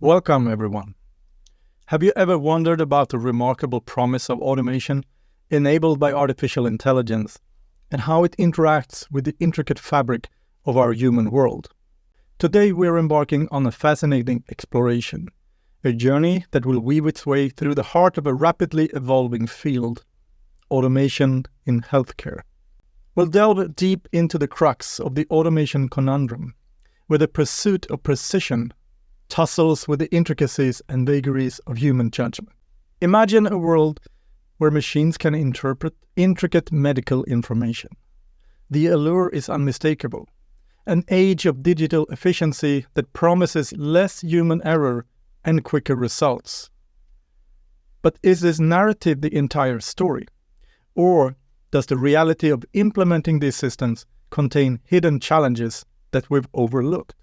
Welcome, everyone. Have you ever wondered about the remarkable promise of automation enabled by artificial intelligence and how it interacts with the intricate fabric of our human world? Today, we're embarking on a fascinating exploration, a journey that will weave its way through the heart of a rapidly evolving field, automation in healthcare. We'll delve deep into the crux of the automation conundrum, where the pursuit of precision tussles with the intricacies and vagaries of human judgment. Imagine a world where machines can interpret intricate medical information. The allure is unmistakable, an age of digital efficiency that promises less human error and quicker results. But is this narrative the entire story? Or does the reality of implementing these systems contain hidden challenges that we've overlooked?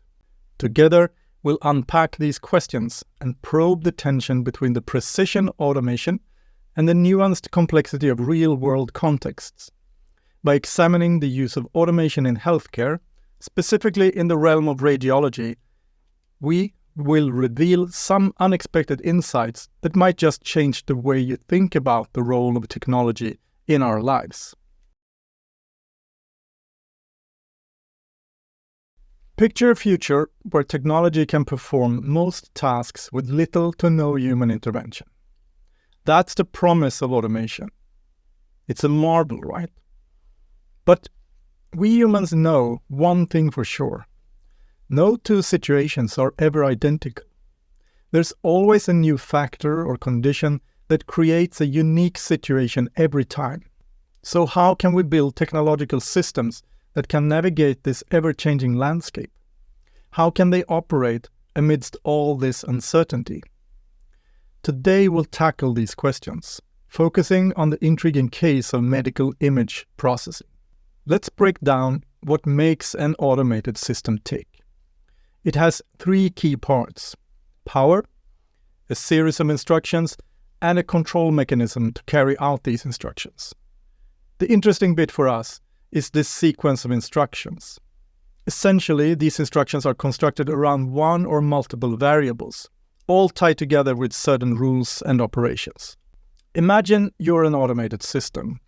Together, we'll unpack these questions and probe the tension between the precision automation and the nuanced complexity of real-world contexts. By examining the use of automation in healthcare, specifically in the realm of radiology, we will reveal some unexpected insights that might just change the way you think about the role of technology in our lives. Picture a future where technology can perform most tasks with little to no human intervention. That's the promise of automation. It's a marvel, right? But we humans know one thing for sure. No two situations are ever identical. There's always a new factor or condition that creates a unique situation every time. So how can we build technological systems that can navigate this ever-changing landscape? How can they operate amidst all this uncertainty? Today we'll tackle these questions, focusing on the intriguing case of medical image processing. Let's break down what makes an automated system tick. It has three key parts: power, a series of instructions, and a control mechanism to carry out these instructions. The interesting bit for us is this sequence of instructions. Essentially, these instructions are constructed around one or multiple variables, all tied together with certain rules and operations. Imagine you're an automated system.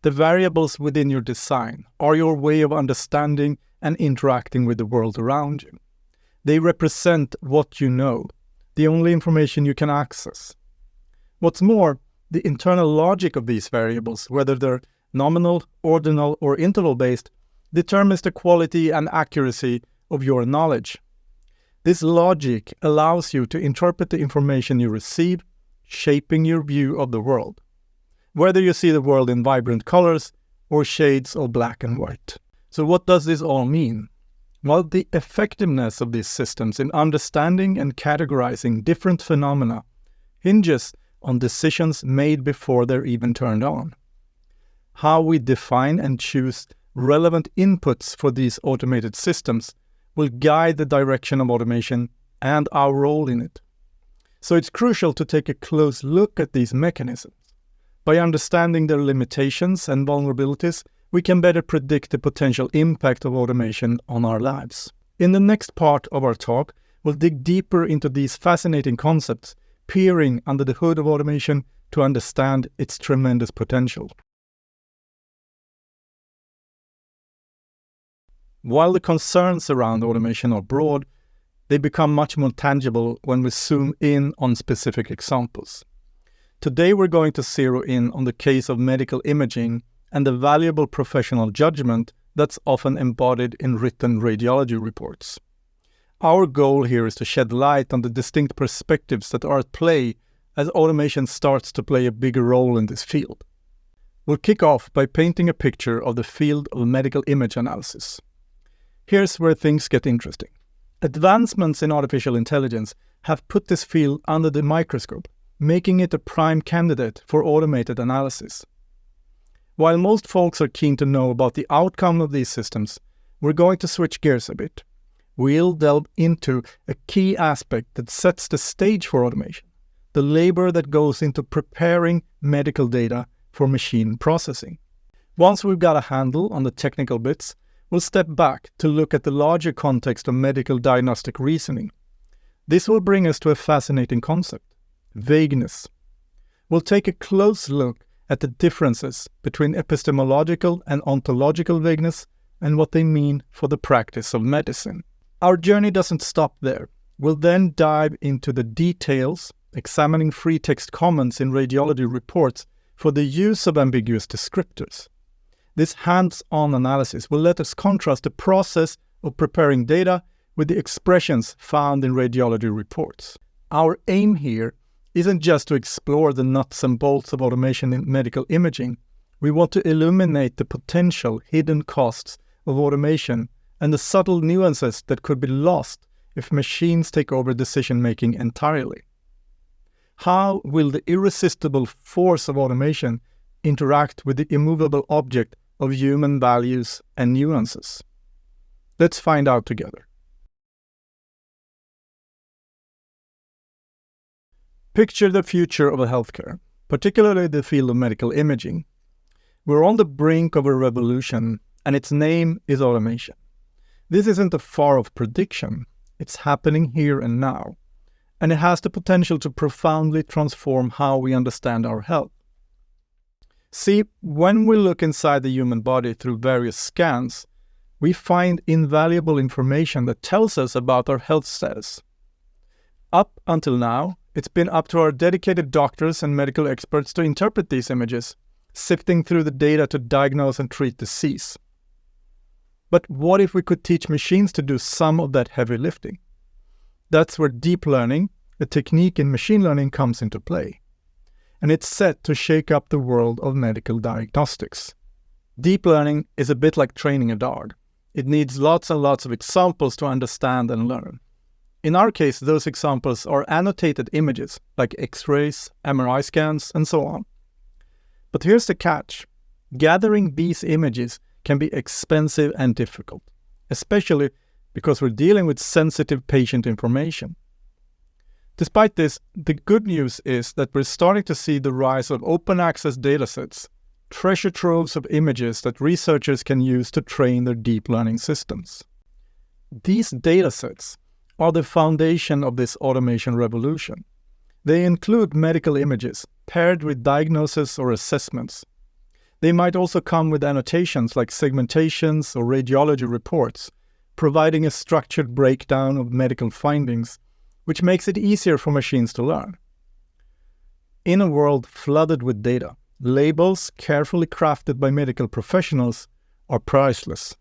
The variables within your design are your way of understanding and interacting with the world around you. They represent what you know, the only information you can access. What's more, the internal logic of these variables, whether they're nominal, ordinal, or interval-based, determines the quality and accuracy of your knowledge. This logic allows you to interpret the information you receive, shaping your view of the world, whether you see the world in vibrant colors or shades of black and white. So what does this all mean? Well, the effectiveness of these systems in understanding and categorizing different phenomena hinges on decisions made before they're even turned on. How we define and choose relevant inputs for these automated systems will guide the direction of automation and our role in it. So it's crucial to take a close look at these mechanisms. By understanding their limitations and vulnerabilities, we can better predict the potential impact of automation on our lives. In the next part of our talk, we'll dig deeper into these fascinating concepts, peering under the hood of automation to understand its tremendous potential. While the concerns around automation are broad, they become much more tangible when we zoom in on specific examples. Today we're going to zero in on the case of medical imaging and the valuable professional judgment that's often embodied in written radiology reports. Our goal here is to shed light on the distinct perspectives that are at play as automation starts to play a bigger role in this field. We'll kick off by painting a picture of the field of medical image analysis. Here's where things get interesting. Advancements in artificial intelligence have put this field under the microscope, making it a prime candidate for automated analysis. While most folks are keen to know about the outcome of these systems, we're going to switch gears a bit. We'll delve into a key aspect that sets the stage for automation, the labor that goes into preparing medical data for machine processing. Once we've got a handle on the technical bits, we'll step back to look at the larger context of medical diagnostic reasoning. This will bring us to a fascinating concept, vagueness. We'll take a close look at the differences between epistemological and ontological vagueness and what they mean for the practice of medicine. Our journey doesn't stop there. We'll then dive into the details, examining free text comments in radiology reports for the use of ambiguous descriptors. This hands-on analysis will let us contrast the process of preparing data with the expressions found in radiology reports. Our aim here isn't just to explore the nuts and bolts of automation in medical imaging. We want to illuminate the potential hidden costs of automation and the subtle nuances that could be lost if machines take over decision-making entirely. How will the irresistible force of automation interact with the immovable object of human values and nuances? Let's find out together. Picture the future of healthcare, particularly the field of medical imaging. We're on the brink of a revolution, and its name is automation. This isn't a far-off prediction. It's happening here and now, and it has the potential to profoundly transform how we understand our health. See, when we look inside the human body through various scans, we find invaluable information that tells us about our health status. Up until now, it's been up to our dedicated doctors and medical experts to interpret these images, sifting through the data to diagnose and treat disease. But what if we could teach machines to do some of that heavy lifting? That's where deep learning, a technique in machine learning, comes into play. And it's set to shake up the world of medical diagnostics. Deep learning is a bit like training a dog. It needs lots and lots of examples to understand and learn. In our case, those examples are annotated images like X-rays, MRI scans, and so on. But here's the catch. Gathering these images can be expensive and difficult, especially because we're dealing with sensitive patient information. Despite this, the good news is that we're starting to see the rise of open access datasets, treasure troves of images that researchers can use to train their deep learning systems. These datasets are the foundation of this automation revolution. They include medical images paired with diagnoses or assessments. They might also come with annotations like segmentations or radiology reports, providing a structured breakdown of medical findings, which makes it easier for machines to learn. In a world flooded with data, labels carefully crafted by medical professionals are priceless.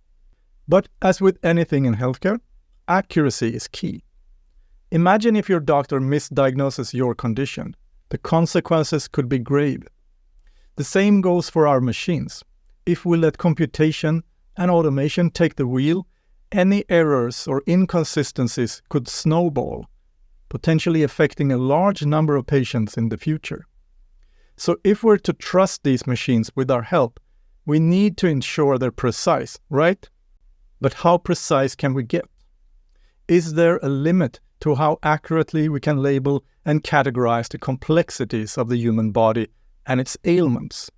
But as with anything in healthcare, accuracy is key. Imagine if your doctor misdiagnoses your condition. The consequences could be grave. The same goes for our machines. If we let computation and automation take the wheel, any errors or inconsistencies could snowball, potentially affecting a large number of patients in the future. So if we're to trust these machines with our help, we need to ensure they're precise, right? But how precise can we get? Is there a limit to how accurately we can label and categorize the complexities of the human body and its ailments?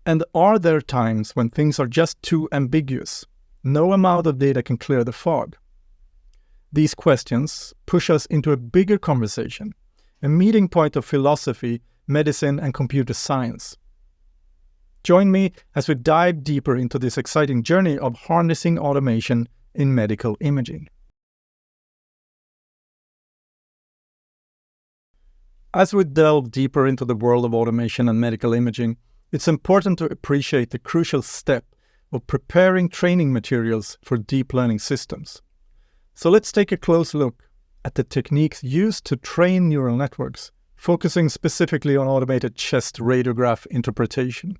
And are there times when things are just too ambiguous? No amount of data can clear the fog. These questions push us into a bigger conversation, a meeting point of philosophy, medicine, and computer science. Join me as we dive deeper into this exciting journey of harnessing automation in medical imaging. As we delve deeper into the world of automation and medical imaging, it's important to appreciate the crucial step of preparing training materials for deep learning systems. So let's take a close look at the techniques used to train neural networks, focusing specifically on automated chest radiograph interpretation.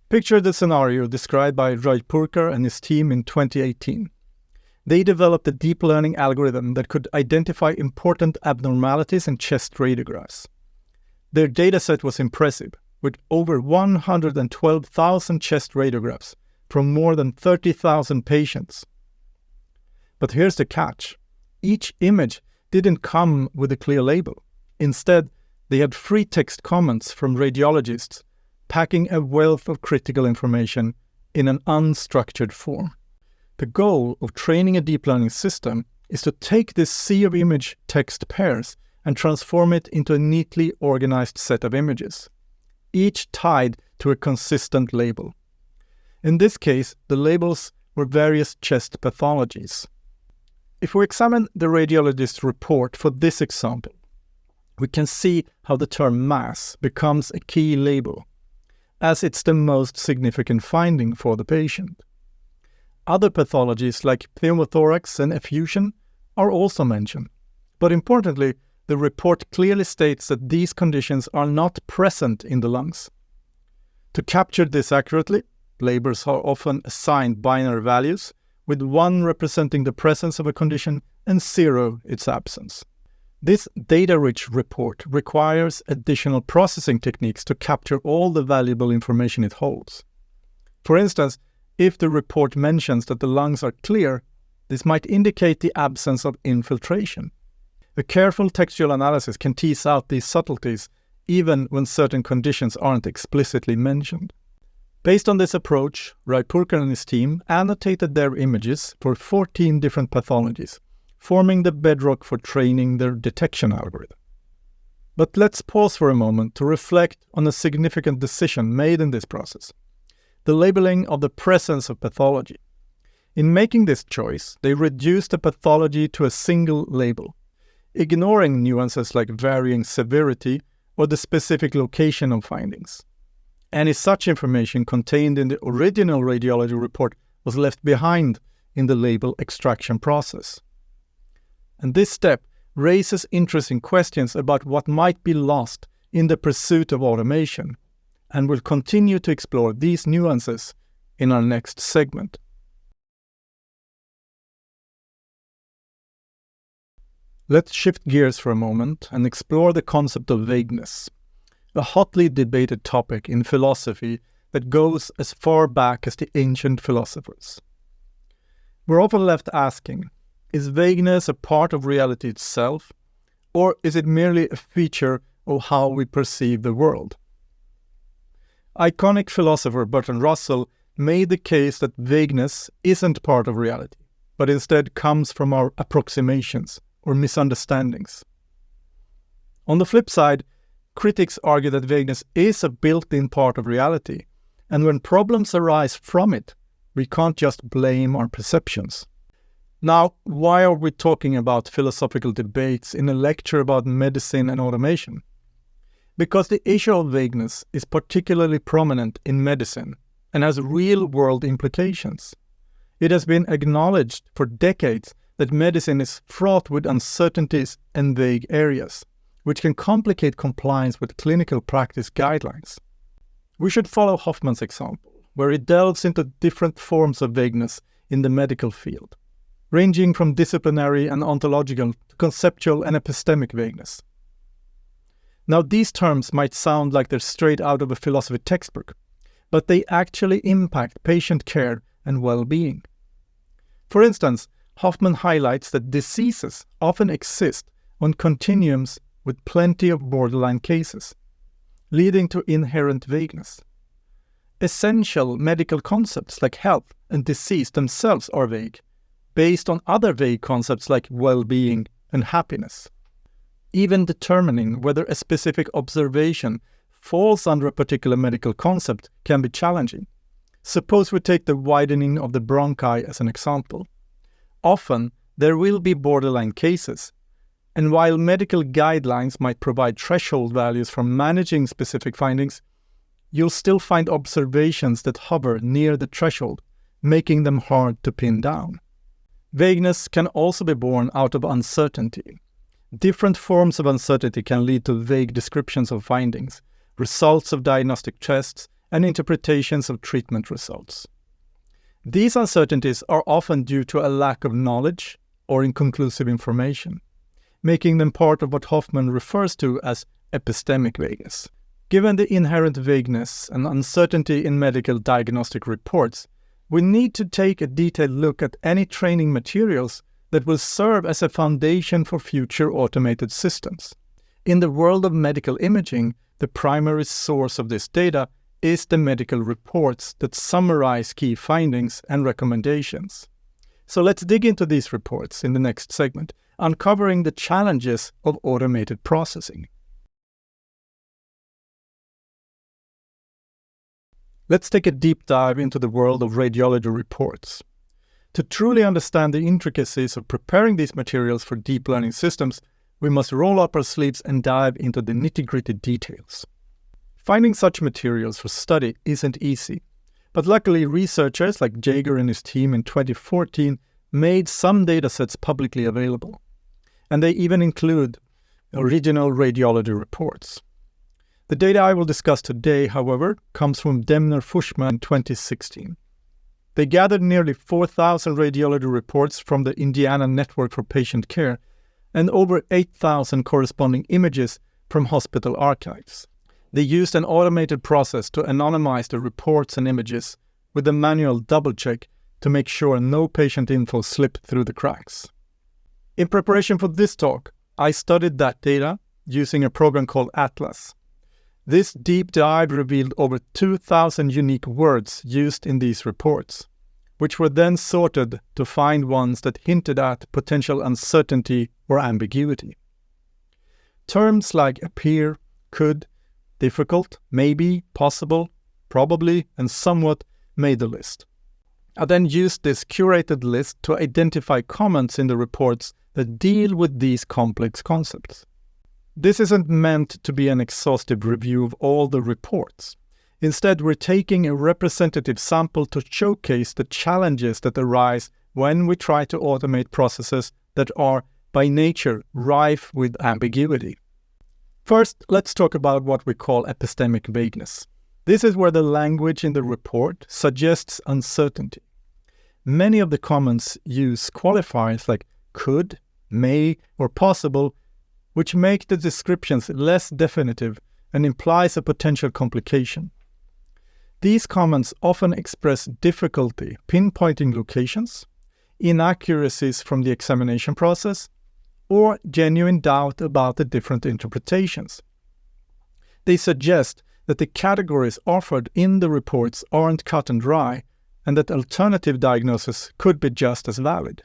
Picture the scenario described by Raipurkar and his team in 2018. They developed a deep learning algorithm that could identify important abnormalities in chest radiographs. Their dataset was impressive, with over 112,000 chest radiographs from more than 30,000 patients. But here's the catch. Each image didn't come with a clear label. Instead, they had free text comments from radiologists, packing a wealth of critical information in an unstructured form. The goal of training a deep learning system is to take this sea of image text pairs and transform it into a neatly organized set of images, each tied to a consistent label. In this case, the labels were various chest pathologies. If we examine the radiologist's report for this example, we can see how the term mass becomes a key label, as it's the most significant finding for the patient. Other pathologies like pneumothorax and effusion are also mentioned, but importantly, the report clearly states that these conditions are not present in the lungs. To capture this accurately, labels are often assigned binary values, with 1 representing the presence of a condition and 0 its absence. This data-rich report requires additional processing techniques to capture all the valuable information it holds. For instance, if the report mentions that the lungs are clear, this might indicate the absence of infiltration. A careful textual analysis can tease out these subtleties even when certain conditions aren't explicitly mentioned. Based on this approach, Raipurkar and his team annotated their images for 14 different pathologies, forming the bedrock for training their detection algorithm. But let's pause for a moment to reflect on a significant decision made in this process: the labeling of the presence of pathology. In making this choice, they reduced the pathology to a single label, ignoring nuances like varying severity or the specific location of findings. Any such information contained in the original radiology report was left behind in the label extraction process. And this step raises interesting questions about what might be lost in the pursuit of automation, and we'll continue to explore these nuances in our next segment. Let's shift gears for a moment and explore the concept of vagueness, a hotly debated topic in philosophy that goes as far back as the ancient philosophers. We're often left asking, is vagueness a part of reality itself, or is it merely a feature of how we perceive the world? Iconic philosopher Bertrand Russell made the case that vagueness isn't part of reality, but instead comes from our approximations or misunderstandings. On the flip side, critics argue that vagueness is a built-in part of reality, and when problems arise from it, we can't just blame our perceptions. Now, why are we talking about philosophical debates in a lecture about medicine and automation? Because the issue of vagueness is particularly prominent in medicine and has real-world implications. It has been acknowledged for decades that medicine is fraught with uncertainties and vague areas, which can complicate compliance with clinical practice guidelines. We should follow Hoffman's example, where he delves into different forms of vagueness in the medical field, ranging from disciplinary and ontological to conceptual and epistemic vagueness. Now, these terms might sound like they're straight out of a philosophy textbook, but they actually impact patient care and well-being. For instance, Hoffman highlights that diseases often exist on continuums with plenty of borderline cases, leading to inherent vagueness. Essential medical concepts like health and disease themselves are vague, based on other vague concepts like well-being and happiness. Even determining whether a specific observation falls under a particular medical concept can be challenging. Suppose we take the widening of the bronchi as an example. Often, there will be borderline cases, and while medical guidelines might provide threshold values for managing specific findings, you'll still find observations that hover near the threshold, making them hard to pin down. Vagueness can also be born out of uncertainty. Different forms of uncertainty can lead to vague descriptions of findings, results of diagnostic tests, and interpretations of treatment results. These uncertainties are often due to a lack of knowledge or inconclusive information, making them part of what Hoffman refers to as epistemic vagueness. Given the inherent vagueness and uncertainty in medical diagnostic reports, we need to take a detailed look at any training materials that will serve as a foundation for future automated systems. In the world of medical imaging, the primary source of this data is the medical reports that summarize key findings and recommendations. So let's dig into these reports in the next segment, uncovering the challenges of automated processing. Let's take a deep dive into the world of radiology reports. To truly understand the intricacies of preparing these materials for deep learning systems, we must roll up our sleeves and dive into the nitty-gritty details. Finding such materials for study isn't easy, but luckily researchers like Jaeger and his team in 2014 made some datasets publicly available, and they even include original radiology reports. The data I will discuss today, however, comes from Demner-Fushman in 2016. They gathered nearly 4,000 radiology reports from the Indiana Network for Patient Care and over 8,000 corresponding images from hospital archives. They used an automated process to anonymize the reports and images with a manual double-check to make sure no patient info slipped through the cracks. In preparation for this talk, I studied that data using a program called Atlas. This deep dive revealed over 2,000 unique words used in these reports, which were then sorted to find ones that hinted at potential uncertainty or ambiguity. Terms like appear, could, difficult, maybe, possible, probably, and somewhat made the list. I then used this curated list to identify comments in the reports that deal with these complex concepts. This isn't meant to be an exhaustive review of all the reports. Instead, we're taking a representative sample to showcase the challenges that arise when we try to automate processes that are, by nature, rife with ambiguity. First, let's talk about what we call epistemic vagueness. This is where the language in the report suggests uncertainty. Many of the comments use qualifiers like could, may, or possible, which make the descriptions less definitive and implies a potential complication. These comments often express difficulty pinpointing locations, inaccuracies from the examination process, or genuine doubt about the different interpretations. They suggest that the categories offered in the reports aren't cut and dry, and that alternative diagnoses could be just as valid.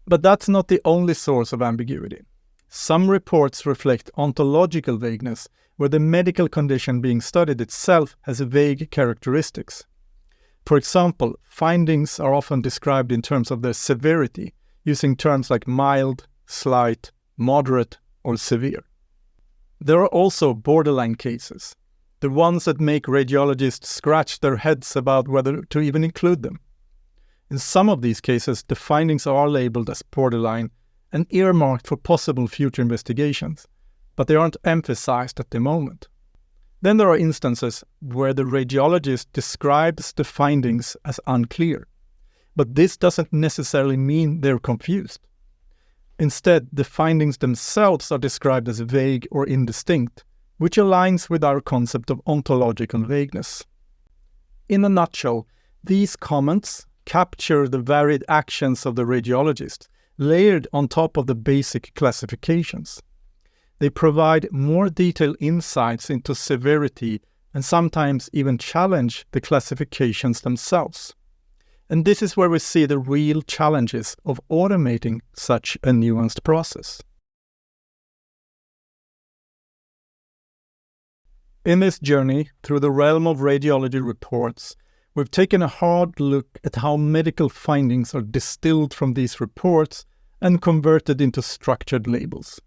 But that's not the only source of ambiguity. Some reports reflect ontological vagueness, where the medical condition being studied itself has vague characteristics. For example, findings are often described in terms of their severity, using terms like mild, slight, moderate, or severe. There are also borderline cases, the ones that make radiologists scratch their heads about whether to even include them. In some of these cases, the findings are labeled as borderline and earmarked for possible future investigations, but they aren't emphasized at the moment. Then there are instances where the radiologist describes the findings as unclear, but this doesn't necessarily mean they're confused. Instead, the findings themselves are described as vague or indistinct, which aligns with our concept of ontological vagueness. In a nutshell, these comments capture the varied actions of the radiologist, layered on top of the basic classifications. They provide more detailed insights into severity and sometimes even challenge the classifications themselves. And this is where we see the real challenges of automating such a nuanced process. In this journey through the realm of radiology reports, we've taken a hard look at how medical findings are distilled from these reports and converted into structured labels.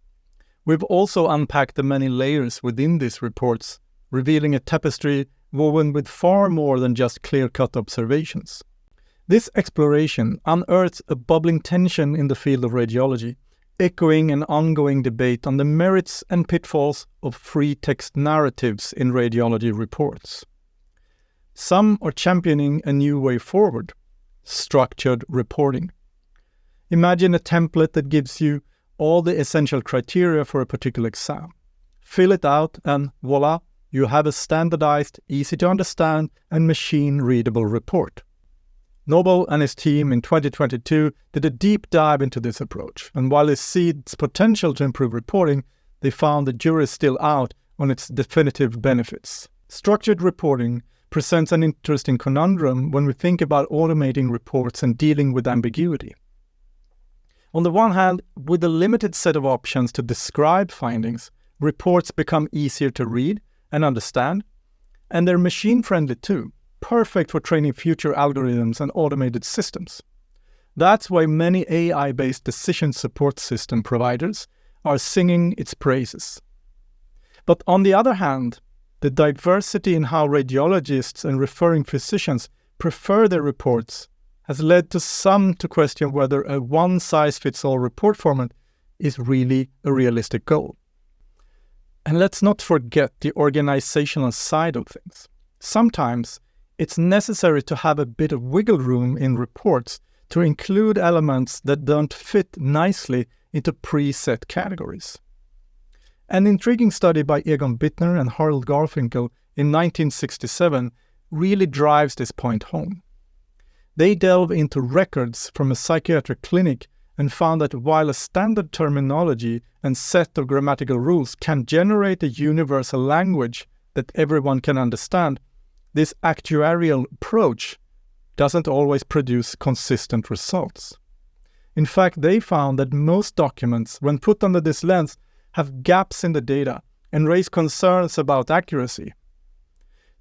We've also unpacked the many layers within these reports, revealing a tapestry woven with far more than just clear-cut observations. This exploration unearths a bubbling tension in the field of radiology, echoing an ongoing debate on the merits and pitfalls of free text narratives in radiology reports. Some are championing a new way forward, structured reporting. Imagine a template that gives you all the essential criteria for a particular exam. Fill it out and voila, you have a standardized, easy to understand and machine-readable report. Noble and his team in 2022 did a deep dive into this approach, and while it sees potential to improve reporting, they found the jury is still out on its definitive benefits. Structured reporting presents an interesting conundrum when we think about automating reports and dealing with ambiguity. On the one hand, with a limited set of options to describe findings, reports become easier to read and understand, and they're machine-friendly too, perfect for training future algorithms and automated systems. That's why many AI-based decision support system providers are singing its praises. But on the other hand, the diversity in how radiologists and referring physicians prefer their reports has led to some to question whether a one-size-fits-all report format is really a realistic goal. And let's not forget the organizational side of things. Sometimes it's necessary to have a bit of wiggle room in reports to include elements that don't fit nicely into preset categories. An intriguing study by Egon Bittner and Harold Garfinkel in 1967 really drives this point home. They delve into records from a psychiatric clinic and found that while a standard terminology and set of grammatical rules can generate a universal language that everyone can understand, this actuarial approach doesn't always produce consistent results. In fact, they found that most documents, when put under this lens, have gaps in the data and raise concerns about accuracy.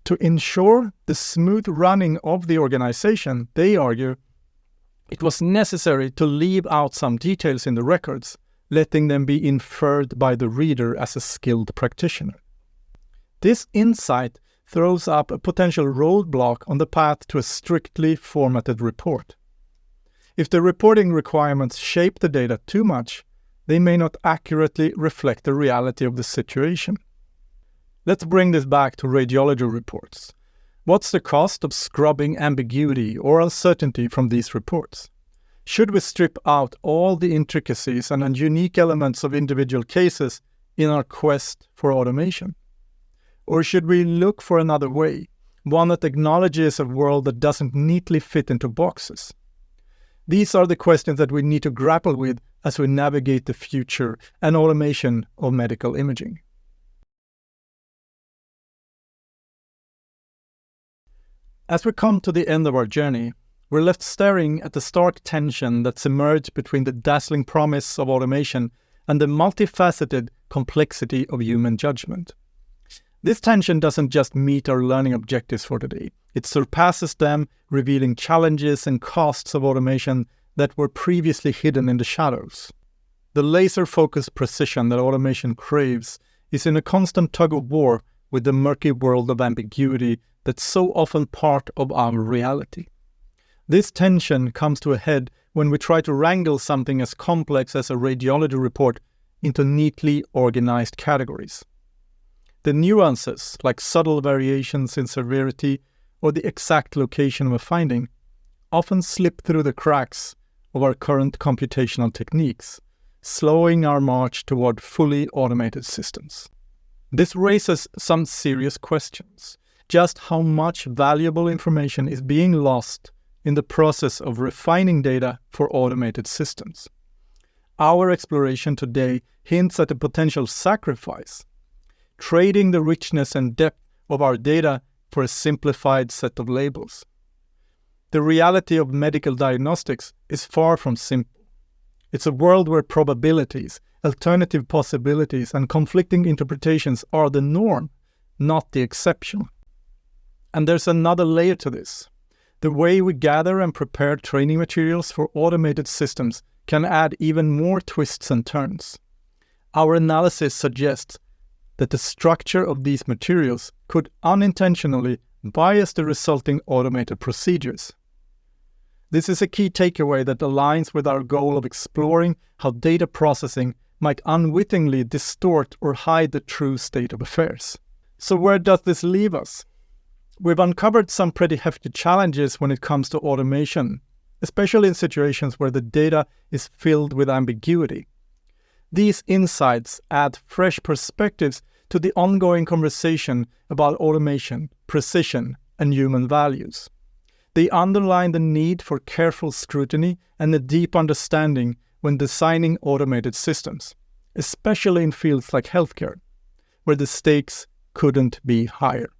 To ensure the smooth running of the organization, they argue, it was necessary to leave out some details in the records, letting them be inferred by the reader as a skilled practitioner. This insight throws up a potential roadblock on the path to a strictly formatted report. If the reporting requirements shape the data too much, they may not accurately reflect the reality of the situation. Let's bring this back to radiology reports. What's the cost of scrubbing ambiguity or uncertainty from these reports? Should we strip out all the intricacies and unique elements of individual cases in our quest for automation? Or should we look for another way, one that acknowledges a world that doesn't neatly fit into boxes? These are the questions that we need to grapple with as we navigate the future and automation of medical imaging. As we come to the end of our journey, we're left staring at the stark tension that's emerged between the dazzling promise of automation and the multifaceted complexity of human judgment. This tension doesn't just meet our learning objectives for today. It surpasses them, revealing challenges and costs of automation that were previously hidden in the shadows. The laser-focused precision that automation craves is in a constant tug-of-war with the murky world of ambiguity that's so often part of our reality. This tension comes to a head when we try to wrangle something as complex as a radiology report into neatly organized categories. The nuances, like subtle variations in severity or the exact location of a finding, often slip through the cracks of our current computational techniques, slowing our march toward fully automated systems. This raises some serious questions. Just how much valuable information is being lost in the process of refining data for automated systems? Our exploration today hints at a potential sacrifice, trading the richness and depth of our data for a simplified set of labels. The reality of medical diagnostics is far from simple. It's a world where probabilities, alternative possibilities, and conflicting interpretations are the norm, not the exception. And there's another layer to this. The way we gather and prepare training materials for automated systems can add even more twists and turns. Our analysis suggests that the structure of these materials could unintentionally bias the resulting automated procedures. This is a key takeaway that aligns with our goal of exploring how data processing might unwittingly distort or hide the true state of affairs. So where does this leave us? We've uncovered some pretty hefty challenges when it comes to automation, especially in situations where the data is filled with ambiguity. These insights add fresh perspectives to the ongoing conversation about automation, precision, and human values. They underline the need for careful scrutiny and a deep understanding when designing automated systems, especially in fields like healthcare, where the stakes couldn't be higher.